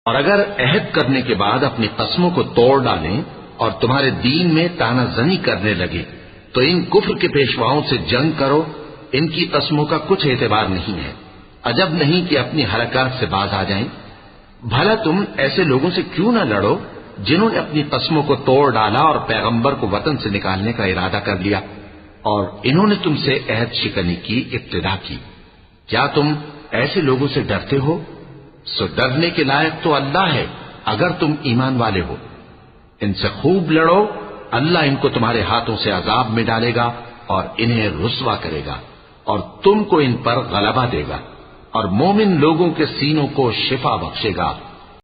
और अगर अहद करने के बाद अपनी कस्मों को तोड़ डालें और तुम्हारे दीन में तानाजनी करने लगे तो इन कुफ्र के पेशवाओं से जंग करो। इनकी कस्मों का कुछ एतबार नहीं है। अजब नहीं कि अपनी हरकत से बाज आ जाएं। भला तुम ऐसे लोगों से क्यों न लड़ो जिन्होंने अपनी कस्मों को तोड़ डाला और पैगंबर को वतन से निकालने का इरादा कर लिया और इन्होंने तुमसे अहद शिकनी की इब्तिदा की। क्या तुम ऐसे लोगों से डरते हो? सो डरने के लायक तो अल्लाह है अगर तुम ईमान वाले हो। इनसे खूब लड़ो, अल्लाह इनको तुम्हारे हाथों से अजाब में डालेगा और इन्हें रुस्वा करेगा और तुमको इन पर गलबा देगा और मोमिन लोगों के सीनों को शिफा बख्शेगा